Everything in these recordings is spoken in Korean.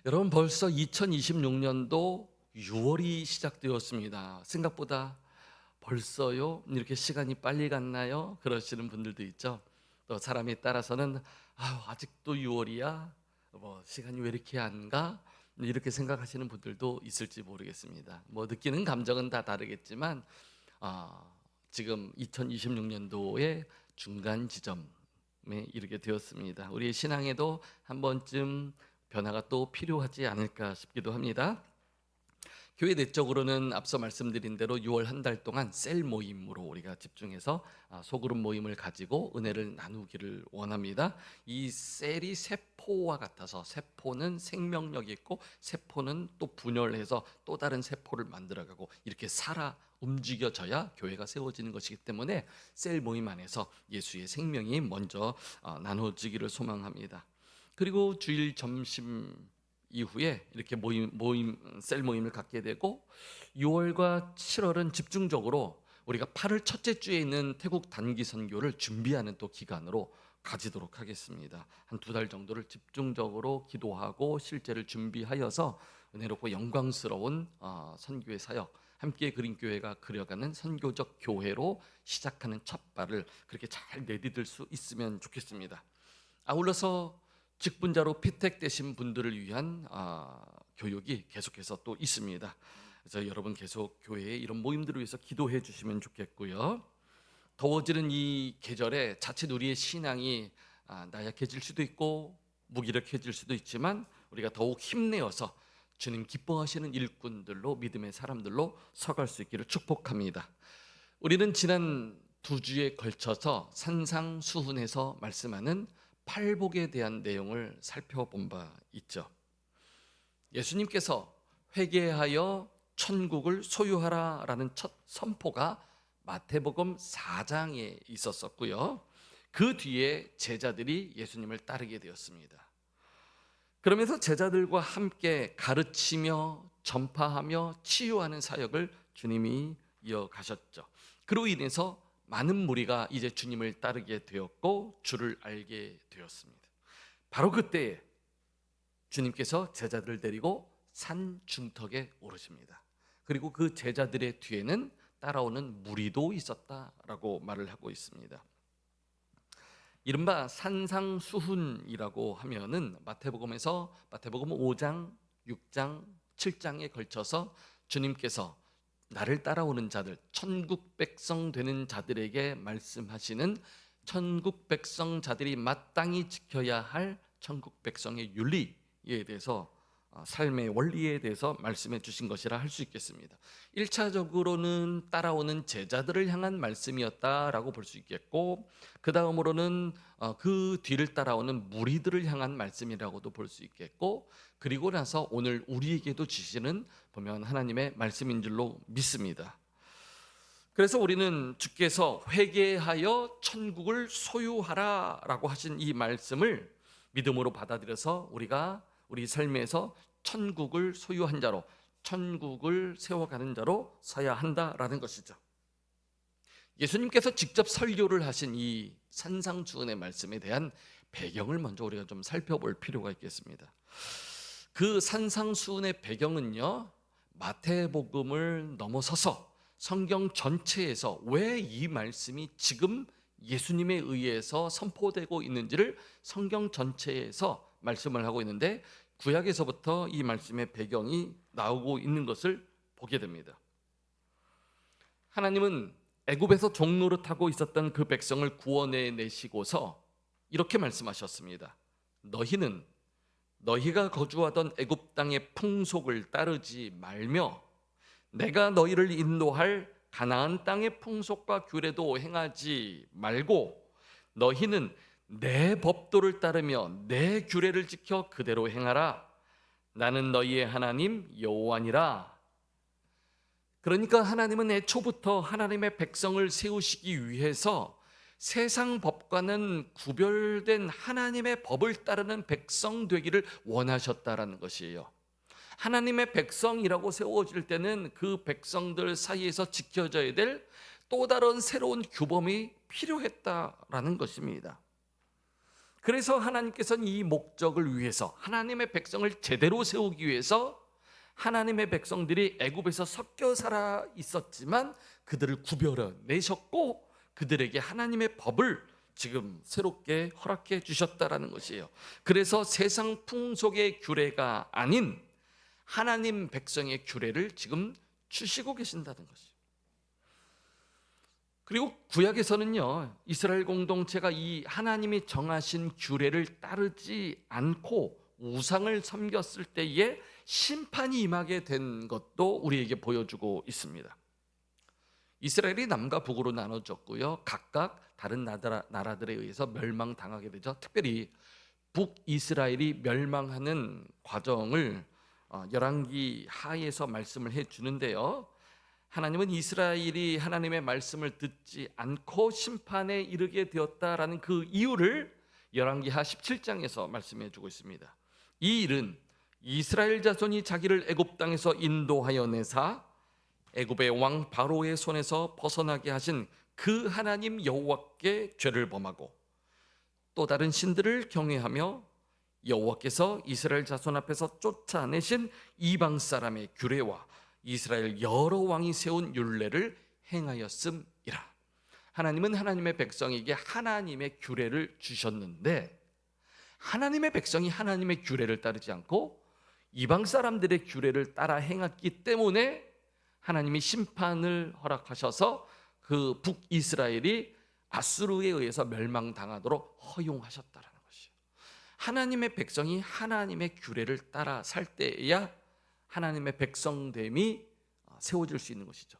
여러분 벌써 2026년도 6월이 시작되었습니다. 생각보다 벌써요? 이렇게 시간이 빨리 갔나요? 그러시는 분들도 있죠. 또 사람에 따라서는 아직도 6월이야? 시간이 왜 이렇게 안 가? 이렇게 생각하시는 분들도 있을지 모르겠습니다. 느끼는 감정은 다 다르겠지만 아, 지금 2026년도의 중간 지점에 이르게 되었습니다. 우리의 신앙에도 한 번쯤 변화가 또 필요하지 않을까 싶기도 합니다. 교회 내적으로는 앞서 말씀드린 대로 6월 한 달 동안 셀 모임으로 우리가 집중해서 소그룹 모임을 가지고 은혜를 나누기를 원합니다. 이 셀이 세포와 같아서, 세포는 생명력이 있고 세포는 또 분열해서 또 다른 세포를 만들어가고 이렇게 살아 움직여져야 교회가 세워지는 것이기 때문에 셀 모임 안에서 예수의 생명이 먼저 나눠지기를 소망합니다. 그리고 주일 점심 이후에 이렇게 셀 모임을 갖게 되고 6월과 7월은 집중적으로 우리가 8월 첫째 주에 있는 태국 단기 선교를 준비하는 또 기간으로 가지도록 하겠습니다. 한 2달 정도를 집중적으로 기도하고 실제를 준비하여서 은혜롭고 영광스러운 선교의 사역, 함께 그린 교회가 그려가는 선교적 교회로 시작하는 첫발을 그렇게 잘 내디딜 수 있으면 좋겠습니다. 아울러서 직분자로 피택되신 분들을 위한 교육이 계속해서 또 있습니다. 그래서 여러분 계속 교회에 이런 모임들을 위해서 기도해 주시면 좋겠고요. 더워지는 이 계절에 자칫 우리의 신앙이 나약해질 수도 있고 무기력해질 수도 있지만 우리가 더욱 힘내어서 주님 기뻐하시는 일꾼들로, 믿음의 사람들로 서갈 수 있기를 축복합니다. 우리는 지난 2주에 걸쳐서 산상수훈에서 말씀하는 팔복에 대한 내용을 살펴본 바 있죠. 예수님께서 회개하여 천국을 소유하라라는 첫 선포가 마태복음 4장에 있었었고요. 그 뒤에 제자들이 예수님을 따르게 되었습니다. 그러면서 제자들과 함께 가르치며 전파하며 치유하는 사역을 주님이 이어가셨죠. 그로 인해서 많은 무리가 이제 주님을 따르게 되었고 주를 알게 되었습니다. 바로 그때에 주님께서 제자들을 데리고 산 중턱에 오르십니다. 그리고 그 제자들의 뒤에는 따라오는 무리도 있었다라고 말을 하고 있습니다. 이른바 산상수훈이라고 하면은 마태복음 5장, 6장, 7장에 걸쳐서 주님께서 나를 따라오는 자들, 천국 백성 되는 자들에게 말씀하시는 천국 백성 자들이 마땅히 지켜야 할 천국 백성의 윤리에 대해서, 삶의 원리에 대해서 말씀해 주신 것이라 할 수 있겠습니다. 1차적으로는 따라오는 제자들을 향한 말씀이었다라고 볼 수 있겠고, 그 다음으로는 그 뒤를 따라오는 무리들을 향한 말씀이라고도 볼 수 있겠고, 그리고 나서 오늘 우리에게도 주시는 보면 하나님의 말씀인 줄로 믿습니다. 그래서 우리는 주께서 회개하여 천국을 소유하라라고 하신 이 말씀을 믿음으로 받아들여서 우리가 우리 삶에서 천국을 소유한 자로, 천국을 세워가는 자로 서야 한다라는 것이죠. 예수님께서 직접 설교를 하신 이 산상수훈의 말씀에 대한 배경을 먼저 우리가 좀 살펴볼 필요가 있겠습니다. 그 산상수훈의 배경은요, 마태복음을 넘어서서 성경 전체에서 왜 이 말씀이 지금 예수님에 의해서 선포되고 있는지를 성경 전체에서 말씀을 하고 있는데, 구약에서부터 이 말씀의 배경이 나오고 있는 것을 보게 됩니다. 하나님은 애굽에서 종노릇하고 있었던 그 백성을 구원해 내시고서 이렇게 말씀하셨습니다. 너희는 너희가 거주하던 애굽 땅의 풍속을 따르지 말며 내가 너희를 인도할 가나안 땅의 풍속과 규례도 행하지 말고 너희는 내 법도를 따르며 내 규례를 지켜 그대로 행하라. 나는 너희의 하나님 여호와니라. 그러니까 하나님은 애초부터 하나님의 백성을 세우시기 위해서 세상 법과는 구별된 하나님의 법을 따르는 백성 되기를 원하셨다라는 것이에요. 하나님의 백성이라고 세워질 때는 그 백성들 사이에서 지켜져야 될 또 다른 새로운 규범이 필요했다라는 것입니다. 그래서 하나님께서는 이 목적을 위해서 하나님의 백성을 제대로 세우기 위해서 하나님의 백성들이 애굽에서 섞여 살아 있었지만 그들을 구별해 내셨고 그들에게 하나님의 법을 지금 새롭게 허락해 주셨다라는 것이에요. 그래서 세상 풍속의 규례가 아닌 하나님 백성의 규례를 지금 주시고 계신다는 것이에요. 그리고 구약에서는요, 이스라엘 공동체가 이 하나님이 정하신 규례를 따르지 않고 우상을 섬겼을 때에 심판이 임하게 된 것도 우리에게 보여주고 있습니다. 이스라엘이 남과 북으로 나눠졌고요, 각각 다른 나라들에 의해서 멸망당하게 되죠. 특별히 북이스라엘이 멸망하는 과정을 열왕기 하에서 말씀을 해주는데요, 하나님은 이스라엘이 하나님의 말씀을 듣지 않고 심판에 이르게 되었다라는 그 이유를 열왕기하 17장에서 말씀해 주고 있습니다. 이 일은 이스라엘 자손이 자기를 애굽 땅에서 인도하여 내사 애굽의 왕 바로의 손에서 벗어나게 하신 그 하나님 여호와께 죄를 범하고 또 다른 신들을 경외하며 여호와께서 이스라엘 자손 앞에서 쫓아내신 이방 사람의 규례와 이스라엘 여러 왕이 세운 율례를 행하였음이라. 하나님은 하나님의 백성에게 하나님의 규례를 주셨는데 하나님의 백성이 하나님의 규례를 따르지 않고 이방 사람들의 규례를 따라 행했기 때문에 하나님이 심판을 허락하셔서 그 북이스라엘이 아수르에 의해서 멸망당하도록 허용하셨다라는 것이에요. 하나님의 백성이 하나님의 규례를 따라 살 때에야 하나님의 백성됨이 세워질 수 있는 것이죠.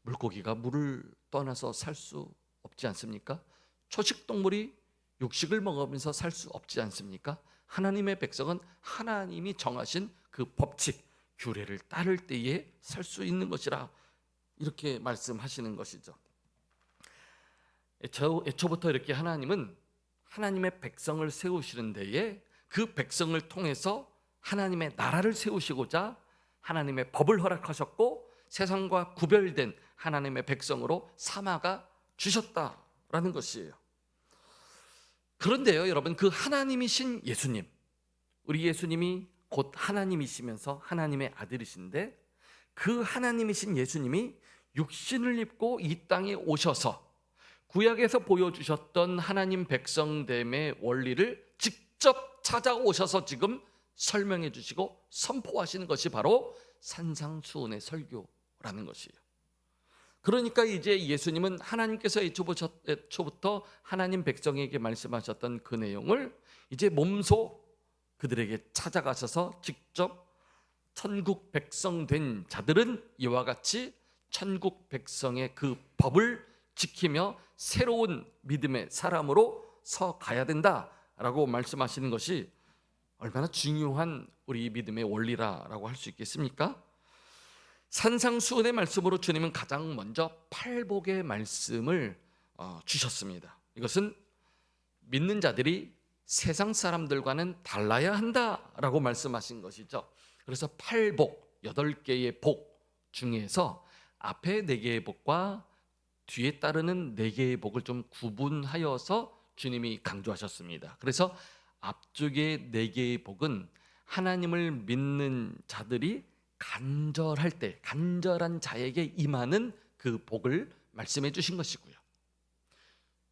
물고기가 물을 떠나서 살 수 없지 않습니까? 초식동물이 육식을 먹으면서 살 수 없지 않습니까? 하나님의 백성은 하나님이 정하신 그 법칙, 규례를 따를 때에 살 수 있는 것이라 이렇게 말씀하시는 것이죠. 애초부터 이렇게 하나님은 하나님의 백성을 세우시는 데에 그 백성을 통해서 하나님의 나라를 세우시고자 하나님의 법을 허락하셨고 세상과 구별된 하나님의 백성으로 삼아가 주셨다라는 것이에요. 그런데요, 여러분, 그 하나님이신 예수님, 우리 예수님이 곧 하나님이시면서 하나님의 아들이신데 그 하나님이신 예수님이 육신을 입고 이 땅에 오셔서 구약에서 보여주셨던 하나님 백성됨의 원리를 직접 찾아오셔서 지금 설명해 주시고 선포하시는 것이 바로 산상수훈의 설교라는 것이에요. 그러니까 이제 예수님은 하나님께서 애초부터 하나님 백성에게 말씀하셨던 그 내용을 이제 몸소 그들에게 찾아가셔서 직접 천국 백성 된 자들은 이와 같이 천국 백성의 그 법을 지키며 새로운 믿음의 사람으로 서 가야 된다라고 말씀하시는 것이 얼마나 중요한 우리 믿음의 원리라고 할 수 있겠습니까? 산상수훈의 말씀으로 주님은 가장 먼저 팔복의 말씀을 주셨습니다. 이것은 믿는 자들이 세상 사람들과는 달라야 한다라고 말씀하신 것이죠. 그래서 팔복, 8개의 복 중에서 앞에 4개의 복과 뒤에 따르는 4개의 복을 좀 구분하여서 주님이 강조하셨습니다. 그래서 앞쪽의 4개의 복은 하나님을 믿는 자들이 간절할 때 간절한 자에게 임하는 그 복을 말씀해 주신 것이고요.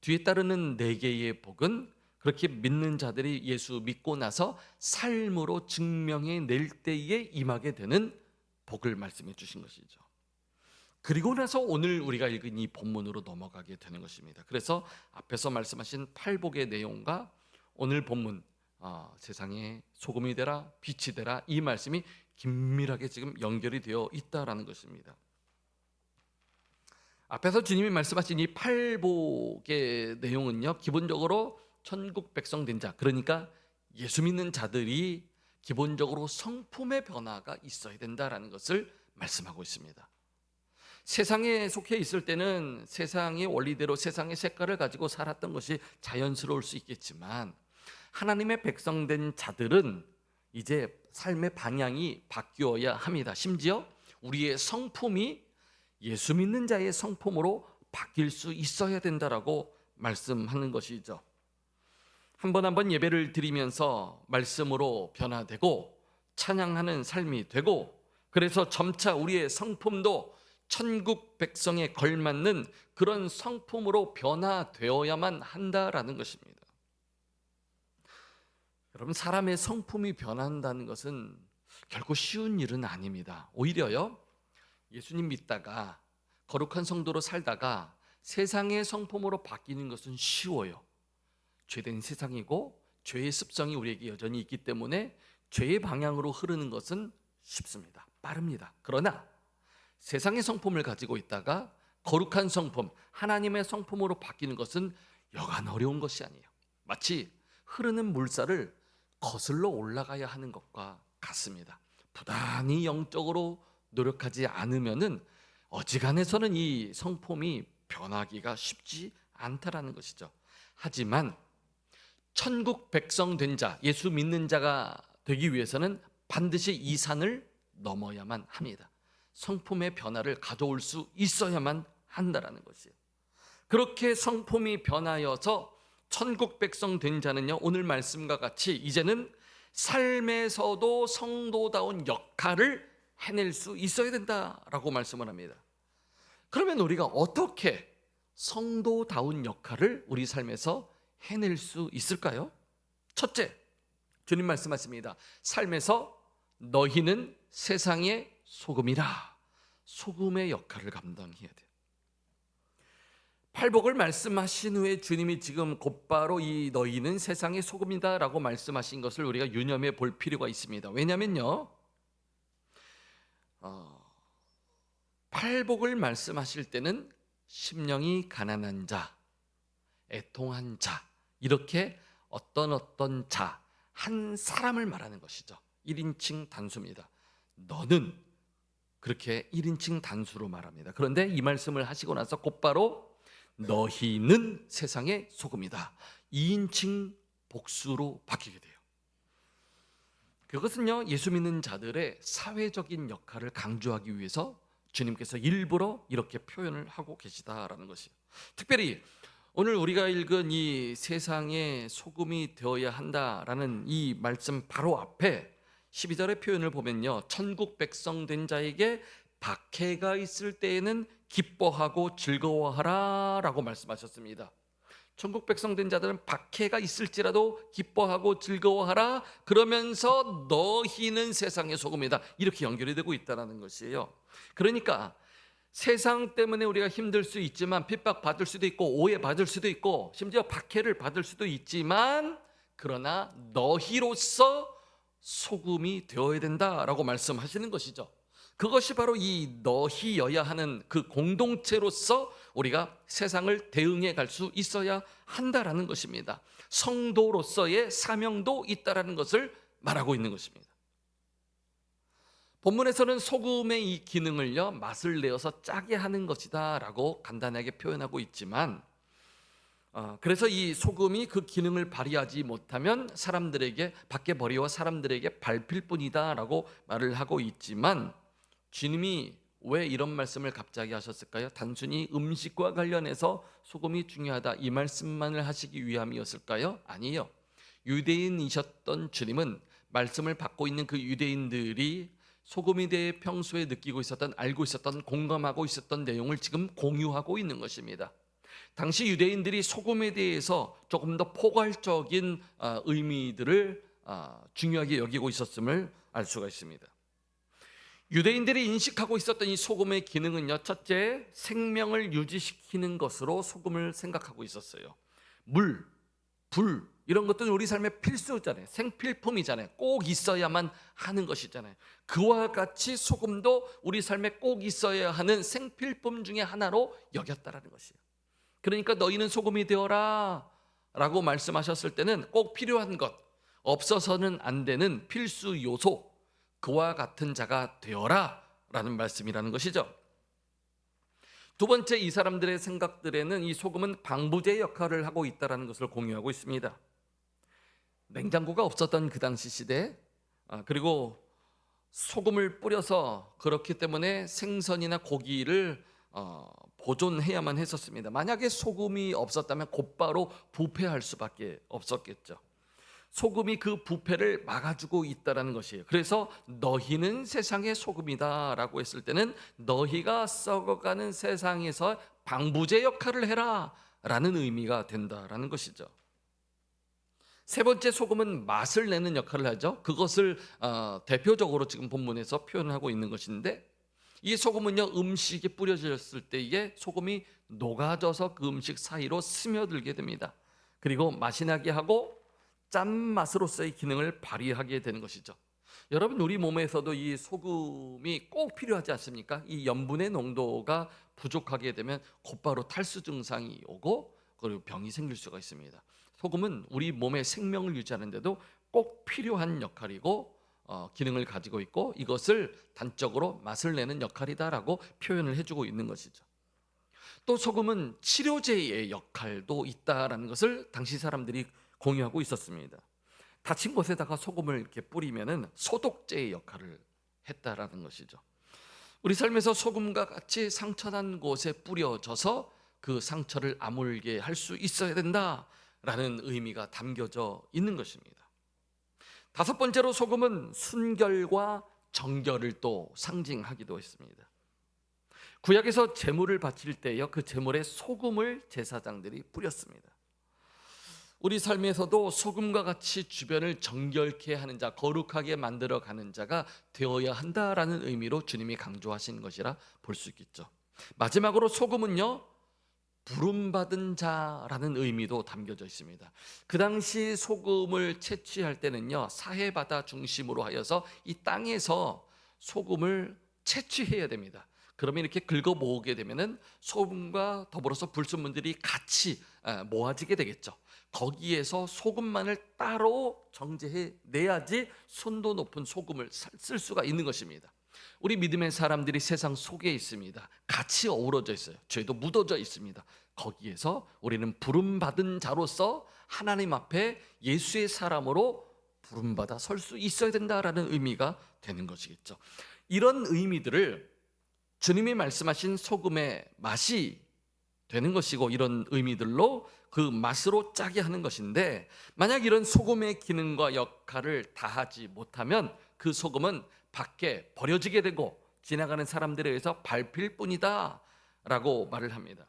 뒤에 따르는 4개의 복은 그렇게 믿는 자들이 예수 믿고 나서 삶으로 증명해 낼 때에 임하게 되는 복을 말씀해 주신 것이죠. 그리고 나서 오늘 우리가 읽은 이 본문으로 넘어가게 되는 것입니다. 그래서 앞에서 말씀하신 팔복의 내용과 오늘 본문 세상에 소금이 되라 빛이 되라 이 말씀이 긴밀하게 지금 연결이 되어 있다라는 것입니다. 앞에서 주님이 말씀하신 이 팔복의 내용은요, 기본적으로 천국 백성 된 자, 그러니까 예수 믿는 자들이 기본적으로 성품의 변화가 있어야 된다라는 것을 말씀하고 있습니다. 세상에 속해 있을 때는 세상의 원리대로 세상의 색깔을 가지고 살았던 것이 자연스러울 수 있겠지만 하나님의 백성 된 자들은 이제 삶의 방향이 바뀌어야 합니다. 심지어 우리의 성품이 예수 믿는 자의 성품으로 바뀔 수 있어야 된다라고 말씀하는 것이죠. 한 번 한 번 예배를 드리면서 말씀으로 변화되고 찬양하는 삶이 되고, 그래서 점차 우리의 성품도 천국 백성에 걸맞는 그런 성품으로 변화되어야만 한다라는 것입니다. 여러분, 사람의 성품이 변한다는 것은 결코 쉬운 일은 아닙니다. 오히려요, 예수님 믿다가 거룩한 성도로 살다가 세상의 성품으로 바뀌는 것은 쉬워요. 죄된 세상이고 죄의 습성이 우리에게 여전히 있기 때문에 죄의 방향으로 흐르는 것은 쉽습니다. 빠릅니다. 그러나 세상의 성품을 가지고 있다가 거룩한 성품, 하나님의 성품으로 바뀌는 것은 여간 어려운 것이 아니에요. 마치 흐르는 물살을 거슬러 올라가야 하는 것과 같습니다. 부단히 영적으로 노력하지 않으면은 어지간해서는 이 성품이 변하기가 쉽지 않다라는 것이죠. 하지만 천국 백성 된 자, 예수 믿는 자가 되기 위해서는 반드시 이 산을 넘어야만 합니다. 성품의 변화를 가져올 수 있어야만 한다라는 것이에요. 그렇게 성품이 변하여서 천국 백성 된 자는요, 오늘 말씀과 같이 이제는 삶에서도 성도다운 역할을 해낼 수 있어야 된다라고 말씀을 합니다. 그러면 우리가 어떻게 성도다운 역할을 우리 삶에서 해낼 수 있을까요? 첫째, 주님 말씀하십니다. 삶에서 너희는 세상의 소금이라. 소금의 역할을 감당해야 돼요. 팔복을 말씀하신 후에 주님이 지금 곧바로 이 너희는 세상의 소금이다 라고 말씀하신 것을 우리가 유념해 볼 필요가 있습니다. 왜냐면요, 팔복을 말씀하실 때는 심령이 가난한 자, 애통한 자, 이렇게 어떤 자, 한 사람을 말하는 것이죠. 1인칭 단수입니다. 너는, 그렇게 1인칭 단수로 말합니다. 그런데 이 말씀을 하시고 나서 곧바로 너희는 세상의 소금이다, 2인칭 복수로 바뀌게 돼요. 그것은요, 예수 믿는 자들의 사회적인 역할을 강조하기 위해서 주님께서 일부러 이렇게 표현을 하고 계시다라는 것이에요. 특별히 오늘 우리가 읽은 이 세상의 소금이 되어야 한다라는 이 말씀 바로 앞에 12절의 표현을 보면요, 천국 백성 된 자에게 박해가 있을 때에는 기뻐하고 즐거워하라 라고 말씀하셨습니다. 천국 백성 된 자들은 박해가 있을지라도 기뻐하고 즐거워하라, 그러면서 너희는 세상의 소금이다, 이렇게 연결이 되고 있다는 것이에요. 그러니까 세상 때문에 우리가 힘들 수 있지만, 핍박받을 수도 있고 오해받을 수도 있고 심지어 박해를 받을 수도 있지만, 그러나 너희로서 소금이 되어야 된다라고 말씀하시는 것이죠. 그것이 바로 이 너희여야 하는 그 공동체로서 우리가 세상을 대응해 갈 수 있어야 한다라는 것입니다. 성도로서의 사명도 있다라는 것을 말하고 있는 것입니다. 본문에서는 소금의 이 기능을요, 맛을 내어서 짜게 하는 것이다 라고 간단하게 표현하고 있지만, 그래서 이 소금이 그 기능을 발휘하지 못하면 사람들에게 밖에 버리워 사람들에게 밟힐 뿐이다 라고 말을 하고 있지만, 주님이 왜 이런 말씀을 갑자기 하셨을까요? 단순히 음식과 관련해서 소금이 중요하다 이 말씀만을 하시기 위함이었을까요? 아니에요. 유대인이셨던 주님은 말씀을 받고 있는 그 유대인들이 소금에 대해 평소에 느끼고 있었던, 알고 있었던, 공감하고 있었던 내용을 지금 공유하고 있는 것입니다. 당시 유대인들이 소금에 대해서 조금 더 포괄적인 의미들을 중요하게 여기고 있었음을 알 수가 있습니다. 유대인들이 인식하고 있었던 이 소금의 기능은요, 첫째, 생명을 유지시키는 것으로 소금을 생각하고 있었어요. 물, 불, 이런 것들은 우리 삶의 필수잖아요. 생필품이잖아요. 꼭 있어야만 하는 것이잖아요. 그와 같이 소금도 우리 삶에 꼭 있어야 하는 생필품 중에 하나로 여겼다라는 것이에요. 그러니까 너희는 소금이 되어라 라고 말씀하셨을 때는 꼭 필요한 것, 없어서는 안 되는 필수 요소, 그와 같은 자가 되어라 라는 말씀이라는 것이죠. 두 번째, 이 사람들의 생각들에는 이 소금은 방부제 역할을 하고 있다는 것을 공유하고 있습니다. 냉장고가 없었던 그 당시 시대, 그리고 소금을 뿌려서 그렇기 때문에 생선이나 고기를 보존해야만 했었습니다. 만약에 소금이 없었다면 곧바로 부패할 수밖에 없었겠죠. 소금이 그 부패를 막아주고 있다라는 것이에요. 그래서 너희는 세상의 소금이다라고 했을 때는 너희가 썩어가는 세상에서 방부제 역할을 해라라는 의미가 된다라는 것이죠. 세 번째, 소금은 맛을 내는 역할을 하죠. 그것을 대표적으로 지금 본문에서 표현하고 있는 것인데, 이 소금은요, 음식에 뿌려졌을 때에 소금이 녹아져서 그 음식 사이로 스며들게 됩니다. 그리고 맛이 나게 하고 짠맛으로서의 기능을 발휘하게 되는 것이죠. 여러분, 우리 몸에서도 이 소금이 꼭 필요하지 않습니까? 이 염분의 농도가 부족하게 되면 곧바로 탈수 증상이 오고 그리고 병이 생길 수가 있습니다. 소금은 우리 몸의 생명을 유지하는 데도 꼭 필요한 역할이고 기능을 가지고 있고, 이것을 단적으로 맛을 내는 역할이다라고 표현을 해주고 있는 것이죠. 또 소금은 치료제의 역할도 있다라는 것을 당시 사람들이 공유하고 있었습니다. 다친 곳에다가 소금을 이렇게 뿌리면은 소독제의 역할을 했다라는 것이죠. 우리 삶에서 소금과 같이 상처난 곳에 뿌려져서 그 상처를 아물게 할 수 있어야 된다라는 의미가 담겨져 있는 것입니다. 다섯 번째로, 소금은 순결과 정결을 또 상징하기도 했습니다. 구약에서 제물을 바칠 때요, 그 제물에 소금을 제사장들이 뿌렸습니다. 우리 삶에서도 소금과 같이 주변을 정결케 하는 자, 거룩하게 만들어가는 자가 되어야 한다라는 의미로 주님이 강조하신 것이라 볼 수 있겠죠. 마지막으로, 소금은요, 부름받은 자라는 의미도 담겨져 있습니다. 그 당시 소금을 채취할 때는요, 사해바다 중심으로 하여서 이 땅에서 소금을 채취해야 됩니다. 그러면 이렇게 긁어 모으게 되면은 소금과 더불어서 불순물들이 같이 모아지게 되겠죠. 거기에서 소금만을 따로 정제해 내야지 순도 높은 소금을 쓸 수가 있는 것입니다. 우리 믿음의 사람들이 세상 속에 있습니다. 같이 어우러져 있어요. 죄도 묻어져 있습니다. 거기에서 우리는 부름받은 자로서 하나님 앞에 예수의 사람으로 부름받아 설 수 있어야 된다라는 의미가 되는 것이겠죠. 이런 의미들을 주님이 말씀하신 소금의 맛이 되는 것이고, 이런 의미들로 그 맛으로 짜게 하는 것인데, 만약 이런 소금의 기능과 역할을 다하지 못하면 그 소금은 밖에 버려지게 되고 지나가는 사람들에 의해서 밟힐 뿐이다 라고 말을 합니다.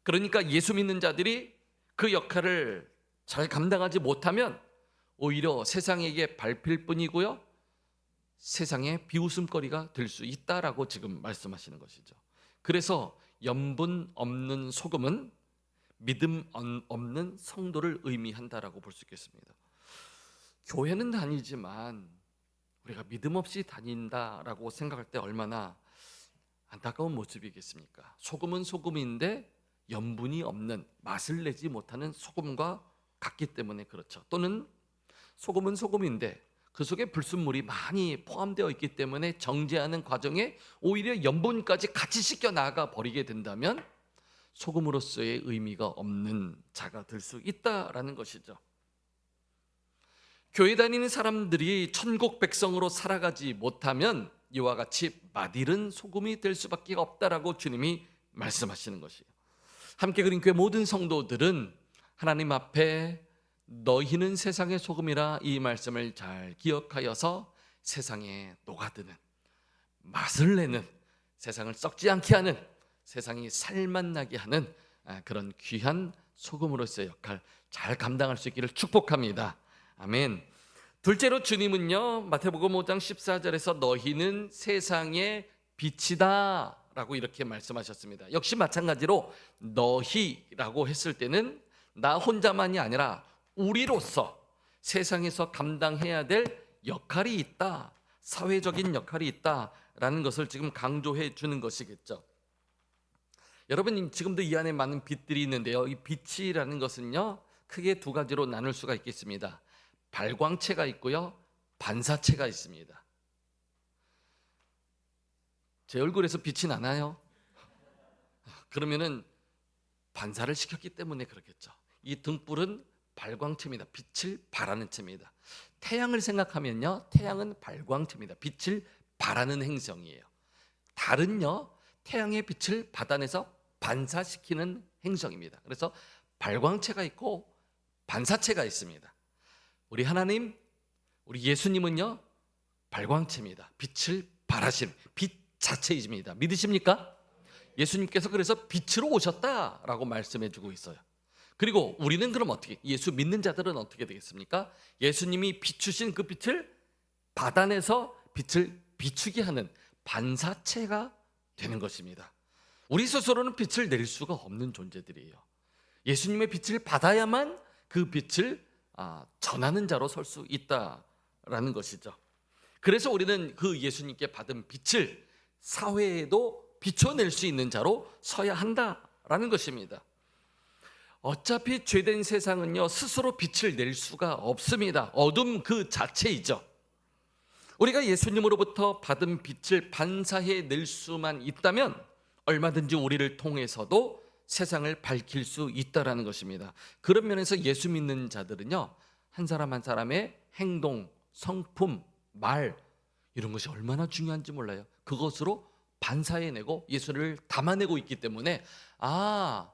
그러니까 예수 믿는 자들이 그 역할을 잘 감당하지 못하면 오히려 세상에게 밟힐 뿐이고요, 세상의 비웃음거리가 될 수 있다라고 지금 말씀하시는 것이죠. 그래서 염분 없는 소금은 믿음 없는 성도를 의미한다라고 볼 수 있겠습니다. 교회는 다니지만 우리가 믿음 없이 다닌다라고 생각할 때 얼마나 안타까운 모습이겠습니까? 소금은 소금인데 염분이 없는, 맛을 내지 못하는 소금과 같기 때문에 그렇죠. 또는 소금은 소금인데 그 속에 불순물이 많이 포함되어 있기 때문에 정제하는 과정에 오히려 염분까지 같이 씻겨 나가 버리게 된다면 소금으로서의 의미가 없는 자가 될 수 있다라는 것이죠. 교회 다니는 사람들이 천국 백성으로 살아가지 못하면 이와 같이 맛이른 소금이 될 수밖에 없다라고 주님이 말씀하시는 것이에요. 함께 그린 교회 모든 성도들은 하나님 앞에 너희는 세상의 소금이라 이 말씀을 잘 기억하여서 세상에 녹아드는, 맛을 내는, 세상을 썩지 않게 하는, 세상이 살맛나게 하는 그런 귀한 소금으로서의 역할 잘 감당할 수 있기를 축복합니다. 아멘. 둘째로, 주님은요, 마태복음 5장 14절에서 너희는 세상의 빛이다 라고 이렇게 말씀하셨습니다. 역시 마찬가지로 너희라고 했을 때는 나 혼자만이 아니라 우리로서 세상에서 감당해야 될 역할이 있다, 사회적인 역할이 있다라는 것을 지금 강조해 주는 것이겠죠. 여러분, 지금도 이 안에 많은 빛들이 있는데요, 이 빛이라는 것은요, 크게 두 가지로 나눌 수가 있겠습니다. 발광체가 있고요, 반사체가 있습니다. 제 얼굴에서 빛이 나나요? 그러면은 반사를 시켰기 때문에 그렇겠죠. 이 등불은 발광체입니다. 빛을 발하는 체입니다. 태양을 생각하면요, 태양은 발광체입니다. 빛을 발하는 행성이에요. 달은요, 태양의 빛을 받아내서 반사시키는 행성입니다. 그래서 발광체가 있고 반사체가 있습니다. 우리 하나님, 우리 예수님은요, 발광체입니다. 빛을 발하신 빛 자체이십니다. 믿으십니까? 예수님께서 그래서 빛으로 오셨다라고 말씀해 주고 있어요. 그리고 우리는 그럼 어떻게, 예수 믿는 자들은 어떻게 되겠습니까? 예수님이 비추신 그 빛을 받아내서 빛을 비추게 하는 반사체가 되는 것입니다. 우리 스스로는 빛을 낼 수가 없는 존재들이에요. 예수님의 빛을 받아야만 그 빛을 전하는 자로 설 수 있다라는 것이죠. 그래서 우리는 그 예수님께 받은 빛을 사회에도 비춰낼 수 있는 자로 서야 한다라는 것입니다. 어차피 죄된 세상은요, 스스로 빛을 낼 수가 없습니다. 어둠 그 자체이죠. 우리가 예수님으로부터 받은 빛을 반사해 낼 수만 있다면 얼마든지 우리를 통해서도 세상을 밝힐 수 있다라는 것입니다. 그런 면에서 예수 믿는 자들은요, 한 사람 한 사람의 행동, 성품, 말, 이런 것이 얼마나 중요한지 몰라요. 그것으로 반사해내고 예수를 담아내고 있기 때문에,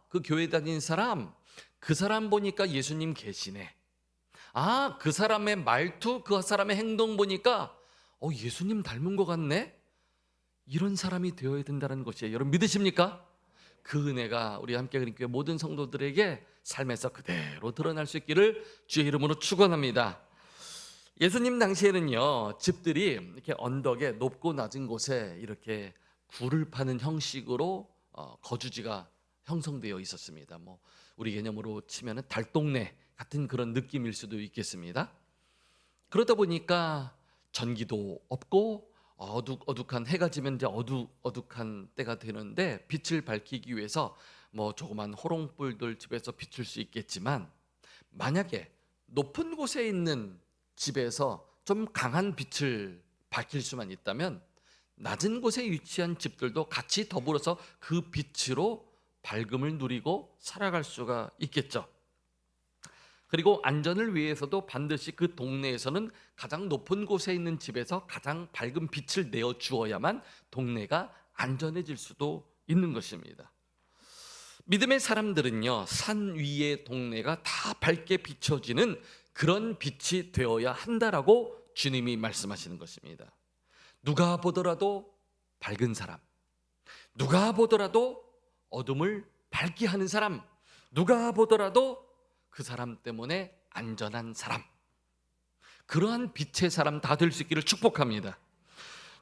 그 교회 다니는 사람, 그 사람 보니까 예수님 계시네. 그 사람의 말투, 그 사람의 행동 보니까 예수님 닮은 것 같네. 이런 사람이 되어야 된다는 것이에요. 여러분 믿으십니까? 그 은혜가 우리 함께 그린 교회 모든 성도들에게 삶에서 그대로 드러날 수 있기를 주의 이름으로 축원합니다. 예수님 당시에는요, 집들이 이렇게 언덕에 높고 낮은 곳에 이렇게 굴을 파는 형식으로 거주지가 형성되어 있었습니다. 우리 개념으로 치면은 달동네 같은 그런 느낌일 수도 있겠습니다. 그러다 보니까 전기도 없고 어둑어둑한, 해가 지면 이제 어둑어둑한 때가 되는데 빛을 밝히기 위해서 조그만 호롱불들 집에서 비출 수 있겠지만, 만약에 높은 곳에 있는 집에서 좀 강한 빛을 밝힐 수만 있다면 낮은 곳에 위치한 집들도 같이 더불어서 그 빛으로 밝음을 누리고 살아갈 수가 있겠죠. 그리고 안전을 위해서도 반드시 그 동네에서는 가장 높은 곳에 있는 집에서 가장 밝은 빛을 내어 주어야만 동네가 안전해질 수도 있는 것입니다. 믿음의 사람들은요, 산 위의 동네가 다 밝게 비춰지는 그런 빛이 되어야 한다라고 주님이 말씀하시는 것입니다. 누가 보더라도 밝은 사람, 누가 보더라도 어둠을 밝게 하는 사람, 누가 보더라도 그 사람 때문에 안전한 사람, 그러한 빛의 사람 다 될 수 있기를 축복합니다.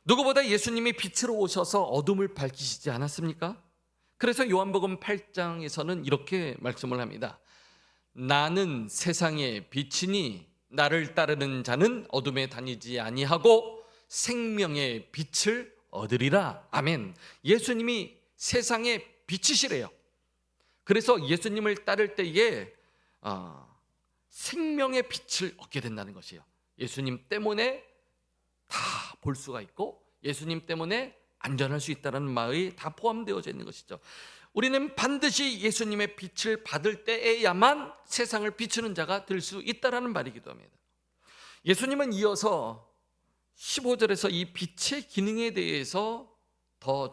누구보다 예수님이 빛으로 오셔서 어둠을 밝히시지 않았습니까? 그래서 요한복음 8장에서는 이렇게 말씀을 합니다. 나는 세상의 빛이니 나를 따르는 자는 어둠에 다니지 아니하고 생명의 빛을 얻으리라. 아멘. 예수님이 세상의 빛이시래요. 그래서 예수님을 따를 때에 생명의 빛을 얻게 된다는 것이에요. 예수님 때문에 다 볼 수가 있고 예수님 때문에 안전할 수 있다는 말이 다 포함되어져 있는 것이죠. 우리는 반드시 예수님의 빛을 받을 때에야만 세상을 비추는 자가 될 수 있다는 말이기도 합니다. 예수님은 이어서 15절에서 이 빛의 기능에 대해서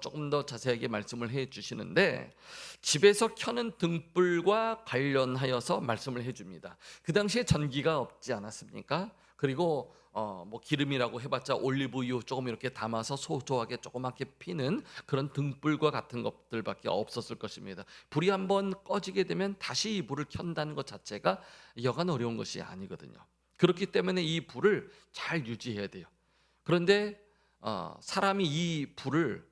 조금 더 자세하게 말씀을 해 주시는데, 집에서 켜는 등불과 관련하여서 말씀을 해 줍니다. 그 당시에 전기가 없지 않았습니까? 그리고 기름이라고 해봤자 올리브유 조금 이렇게 담아서 소소하게 조그맣게 피는 그런 등불과 같은 것들밖에 없었을 것입니다. 불이 한번 꺼지게 되면 다시 이 불을 켠다는 것 자체가 여간 어려운 것이 아니거든요. 그렇기 때문에 이 불을 잘 유지해야 돼요. 그런데 사람이 이 불을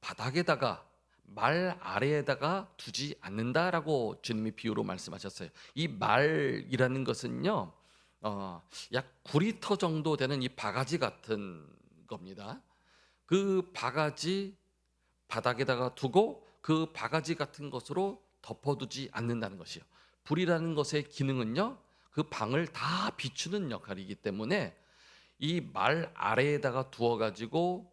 바닥에다가 말 아래에다가 두지 않는다라고 주님이 비유로 말씀하셨어요. 이 말이라는 것은요, 약 9리터 정도 되는 이 바가지 같은 겁니다. 그 바가지 바닥에다가 두고 그 바가지 같은 것으로 덮어두지 않는다는 것이요. 불이라는 것의 기능은요, 그 방을 다 비추는 역할이기 때문에 이 말 아래에다가 두어가지고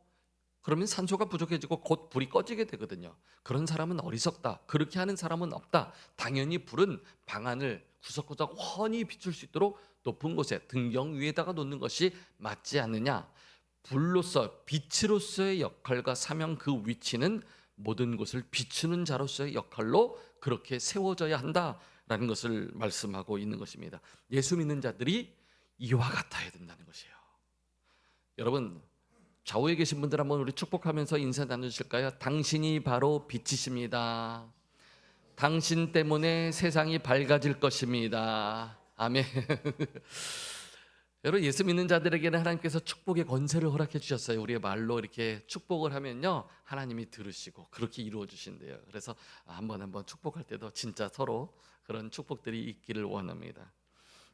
그러면 산소가 부족해지고 곧 불이 꺼지게 되거든요. 그런 사람은 어리석다, 그렇게 하는 사람은 없다. 당연히 불은 방 안을 구석구석 훤히 비출 수 있도록 높은 곳에 등경 위에다가 놓는 것이 맞지 않느냐. 불로서 빛으로서의 역할과 사명, 그 위치는 모든 곳을 비추는 자로서의 역할로 그렇게 세워져야 한다라는 것을 말씀하고 있는 것입니다. 예수 믿는 자들이 이와 같아야 된다는 것이에요. 여러분, 좌우에 계신 분들 한번 우리 축복하면서 인사 나누실까요? 당신이 바로 빛이십니다. 당신 때문에 세상이 밝아질 것입니다. 아멘. 여러분, 예수 믿는 자들에게는 하나님께서 축복의 권세를 허락해 주셨어요. 우리의 말로 이렇게 축복을 하면요, 하나님이 들으시고 그렇게 이루어 주신대요. 그래서 한번 축복할 때도 진짜 서로 그런 축복들이 있기를 원합니다.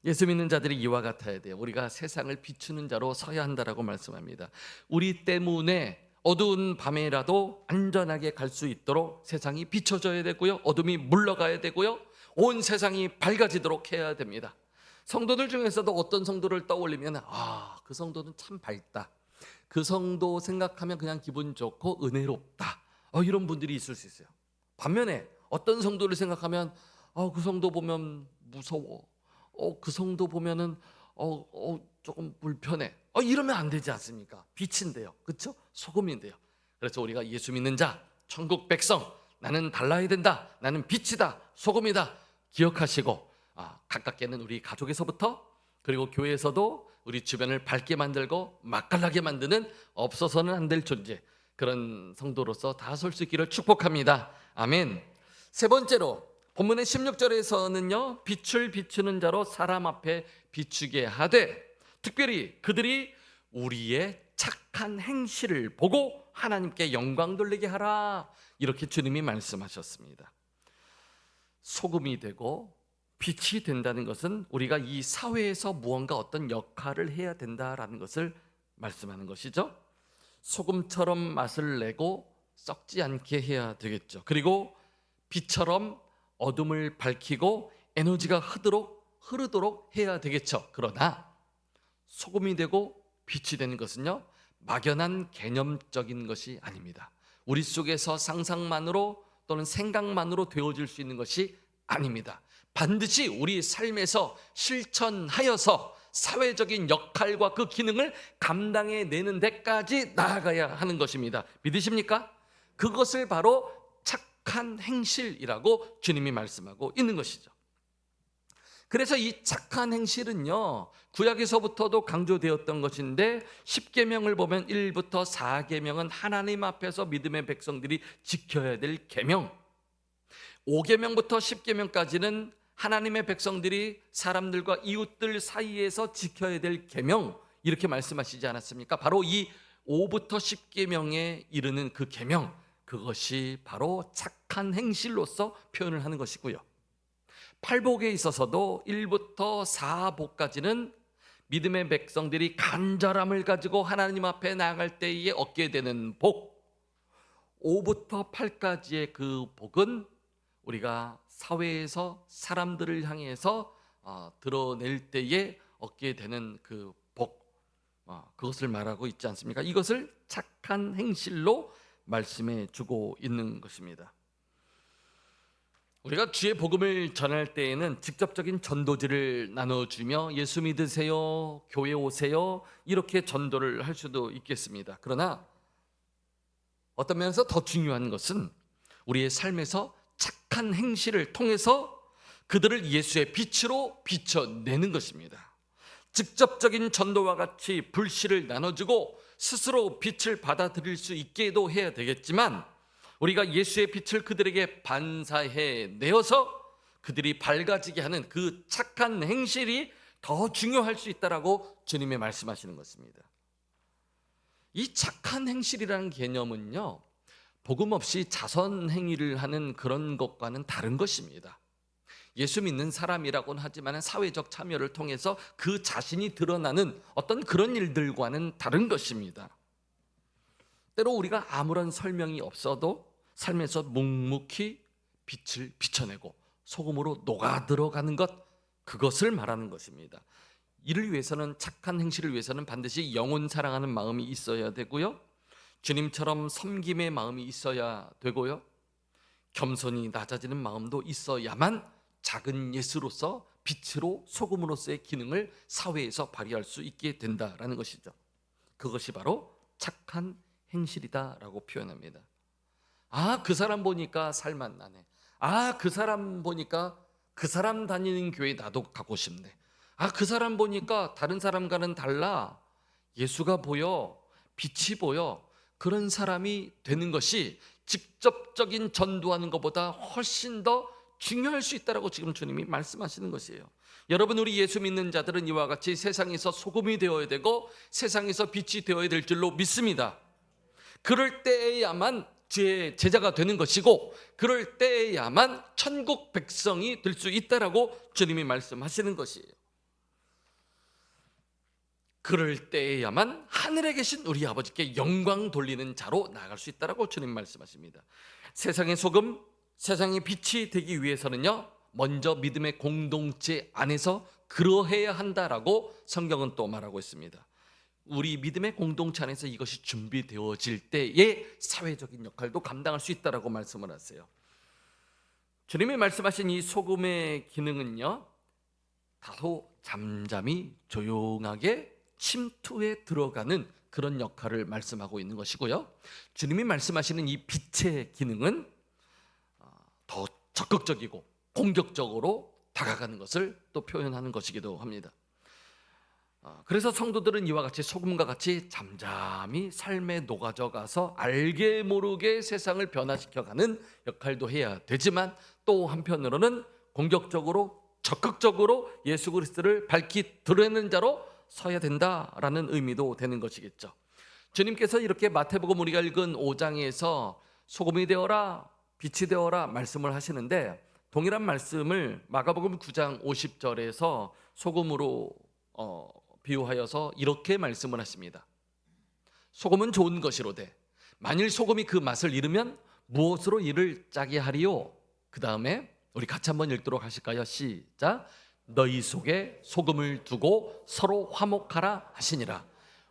예수 믿는 자들이 이와 같아야 돼요. 우리가 세상을 비추는 자로 서야 한다라고 말씀합니다. 우리 때문에 어두운 밤에라도 안전하게 갈 수 있도록 세상이 비춰져야 되고요, 어둠이 물러가야 되고요, 온 세상이 밝아지도록 해야 됩니다. 성도들 중에서도 어떤 성도를 떠올리면 그 성도는 참 밝다, 그 성도 생각하면 그냥 기분 좋고 은혜롭다, 이런 분들이 있을 수 있어요. 반면에 어떤 성도를 생각하면 그 성도 보면 무서워, 그 성도 보면은 조금 불편해, 이러면 안 되지 않습니까? 빛인데요, 그렇죠? 소금인데요. 그래서 우리가 예수 믿는 자, 천국 백성, 나는 달라야 된다, 나는 빛이다, 소금이다 기억하시고, 가깝게는 우리 가족에서부터, 그리고 교회에서도 우리 주변을 밝게 만들고 맛깔나게 만드는 없어서는 안 될 존재, 그런 성도로서 다 설 수 있기를 축복합니다. 아멘. 세 번째로 본문의 16절에서는요, 빛을 비추는 자로 사람 앞에 비추게 하되 특별히 그들이 우리의 착한 행실을 보고 하나님께 영광 돌리게 하라, 이렇게 주님이 말씀하셨습니다. 소금이 되고 빛이 된다는 것은 우리가 이 사회에서 무언가 어떤 역할을 해야 된다라는 것을 말씀하는 것이죠. 소금처럼 맛을 내고 썩지 않게 해야 되겠죠. 그리고 빛처럼 어둠을 밝히고 에너지가 흐르도록 해야 되겠죠. 그러나 소금이 되고 빛이 되는 것은요, 막연한 개념적인 것이 아닙니다. 우리 속에서 상상만으로 또는 생각만으로 되어질 수 있는 것이 아닙니다. 반드시 우리 삶에서 실천하여서 사회적인 역할과 그 기능을 감당해내는 데까지 나아가야 하는 것입니다. 믿으십니까? 그것을 바로 착한 행실이라고 주님이 말씀하고 있는 것이죠. 그래서 이 착한 행실은요, 구약에서부터도 강조되었던 것인데 10계명을 보면 1부터 4계명은 하나님 앞에서 믿음의 백성들이 지켜야 될 계명, 5계명부터 10계명까지는 하나님의 백성들이 사람들과 이웃들 사이에서 지켜야 될 계명, 이렇게 말씀하시지 않았습니까? 바로 이 5부터 10계명에 이르는 그 계명, 그것이 바로 착한 행실로서 표현을 하는 것이고요. 8복에 있어서도 1부터 4복까지는 믿음의 백성들이 간절함을 가지고 하나님 앞에 나아갈 때에 얻게 되는 복, 5부터 8까지의 그 복은 우리가 사회에서 사람들을 향해서 드러낼 때에 얻게 되는 그 복, 그것을 말하고 있지 않습니까? 이것을 착한 행실로 말씀해 주고 있는 것입니다. 우리가 주의 복음을 전할 때에는 직접적인 전도지를 나눠주며 예수 믿으세요, 교회 오세요, 이렇게 전도를 할 수도 있겠습니다. 그러나 어떤 면에서 더 중요한 것은 우리의 삶에서 착한 행실을 통해서 그들을 예수의 빛으로 비춰내는 것입니다. 직접적인 전도와 같이 불씨를 나눠주고 스스로 빛을 받아들일 수 있게도 해야 되겠지만, 우리가 예수의 빛을 그들에게 반사해 내어서 그들이 밝아지게 하는 그 착한 행실이 더 중요할 수 있다라고 주님이 말씀하시는 것입니다. 이 착한 행실이라는 개념은요, 복음 없이 자선 행위를 하는 그런 것과는 다른 것입니다. 예수 믿는 사람이라고는 하지만 사회적 참여를 통해서 그 자신이 드러나는 어떤 그런 일들과는 다른 것입니다. 때로 우리가 아무런 설명이 없어도 삶에서 묵묵히 빛을 비춰내고 소금으로 녹아들어가는 것, 그것을 말하는 것입니다. 이를 위해서는, 착한 행실을 위해서는 반드시 영혼 사랑하는 마음이 있어야 되고요, 주님처럼 섬김의 마음이 있어야 되고요, 겸손히 낮아지는 마음도 있어야만 작은 예수로서 빛으로 소금으로서의 기능을 사회에서 발휘할 수 있게 된다라는 것이죠. 그것이 바로 착한 행실이다라고 표현합니다. 아, 그 사람 보니까 살맛 나네. 아, 그 사람 보니까 그 사람 다니는 교회 나도 가고 싶네. 아, 그 사람 보니까 다른 사람과는 달라. 예수가 보여. 빛이 보여. 그런 사람이 되는 것이 직접적인 전도하는 것보다 훨씬 더 중요할 수 있다라고 지금 주님이 말씀하시는 것이에요. 여러분, 우리 예수 믿는 자들은 이와 같이 세상에서 소금이 되어야 되고 세상에서 빛이 되어야 될 줄로 믿습니다. 그럴 때에야만 제 제자가 되는 것이고, 그럴 때에야만 천국 백성이 될 수 있다라고 주님이 말씀하시는 것이에요. 그럴 때에야만 하늘에 계신 우리 아버지께 영광 돌리는 자로 나아갈 수 있다라고 주님 말씀하십니다. 세상의 소금, 세상의 빛이 되기 위해서는요, 먼저 믿음의 공동체 안에서 그러해야 한다라고 성경은 또 말하고 있습니다. 우리 믿음의 공동체 안에서 이것이 준비되어질 때에 사회적인 역할도 감당할 수 있다라고 말씀을 하세요. 주님이 말씀하신 이 소금의 기능은요, 다소 잠잠히 조용하게 침투에 들어가는 그런 역할을 말씀하고 있는 것이고요, 주님이 말씀하시는 이 빛의 기능은 더 적극적이고 공격적으로 다가가는 것을 또 표현하는 것이기도 합니다. 그래서 성도들은 이와 같이 소금과 같이 잠잠히 삶에 녹아져 가서 알게 모르게 세상을 변화시켜가는 역할도 해야 되지만, 또 한편으로는 공격적으로 적극적으로 예수 그리스도를 밝히 드러내는 자로 서야 된다라는 의미도 되는 것이겠죠. 주님께서 이렇게 마태복음 우리가 읽은 5장에서 소금이 되어라 빛이 되어라 말씀을 하시는데, 동일한 말씀을 마가복음 9장 50절에서 소금으로 비유하여서 이렇게 말씀을 하십니다. 소금은 좋은 것이로되 만일 소금이 그 맛을 잃으면 무엇으로 이를 짜게 하리요? 그 다음에 우리 같이 한번 읽도록 하실까요? 시작. 너희 속에 소금을 두고 서로 화목하라 하시니라.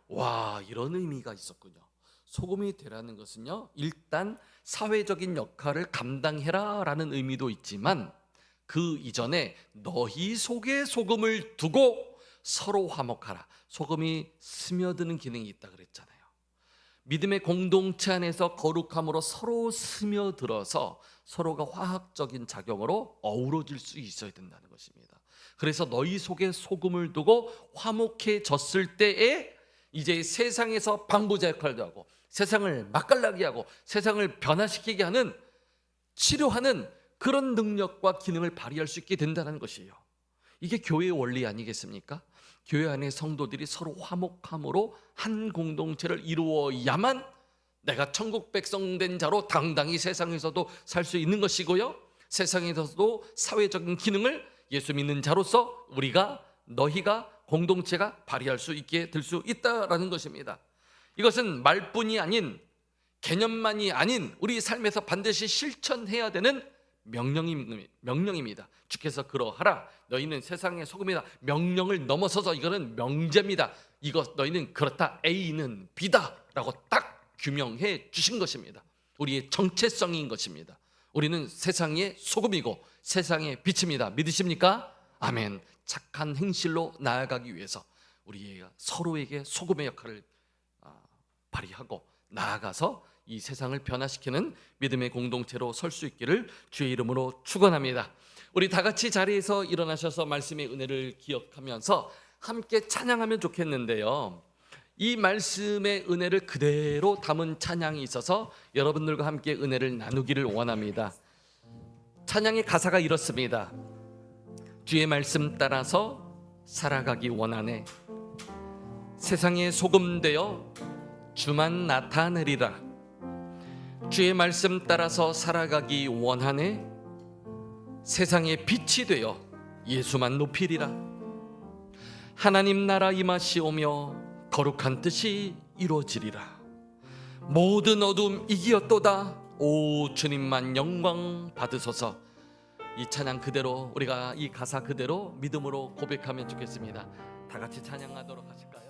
와, 이런 의미가 있었군요. 소금이 되라는 것은요, 일단 사회적인 역할을 감당해라 라는 의미도 있지만, 그 이전에 너희 속에 소금을 두고 서로 화목하라. 소금이 스며드는 기능이 있다 그랬잖아요. 믿음의 공동체 안에서 거룩함으로 서로 스며들어서 서로가 화학적인 작용으로 어우러질 수 있어야 된다는 것입니다. 그래서 너희 속에 소금을 두고 화목해졌을 때에 이제 세상에서 방부제 역할도 하고 세상을 맛깔나게 하고 세상을 변화시키게 하는, 치료하는 그런 능력과 기능을 발휘할 수 있게 된다는 것이에요. 이게 교회의 원리 아니겠습니까? 교회 안에 성도들이 서로 화목함으로 한 공동체를 이루어야만 내가 천국 백성 된 자로 당당히 세상에서도 살 수 있는 것이고요, 세상에서도 사회적인 기능을 예수 믿는 자로서 우리가, 너희가, 공동체가 발휘할 수 있게 될 수 있다라는 것입니다. 이것은 말뿐이 아닌, 개념만이 아닌 우리 삶에서 반드시 실천해야 되는 명령입니다. 주께서 그러하라. 너희는 세상의 소금이다. 명령을 넘어서서 이거는 명제입니다. 이것 너희는 그렇다. A는 B다 라고 딱 규명해 주신 것입니다. 우리의 정체성인 것입니다. 우리는 세상의 소금이고 세상의 빛입니다. 믿으십니까? 아멘. 착한 행실로 나아가기 위해서 우리가 서로에게 소금의 역할을 발휘하고 나아가서 이 세상을 변화시키는 믿음의 공동체로 설 수 있기를 주의 이름으로 축원합니다. 우리 다 같이 자리에서 일어나셔서 말씀의 은혜를 기억하면서 함께 찬양하면 좋겠는데요, 이 말씀의 은혜를 그대로 담은 찬양이 있어서 여러분들과 함께 은혜를 나누기를 원합니다. 찬양의 가사가 이렇습니다. 주의 말씀 따라서 살아가기 원하네. 세상의 소금 되어 주만 나타내리라. 주의 말씀 따라서 살아가기 원하네. 세상의 빛이 되어 예수만 높이리라. 하나님 나라 임하시오며 거룩한 뜻이 이루어지리라. 모든 어둠 이기었도다. 오 주님만 영광 받으소서. 이 찬양 그대로, 우리가 이 가사 그대로 믿음으로 고백하면 좋겠습니다. 다 같이 찬양하도록 하실까요?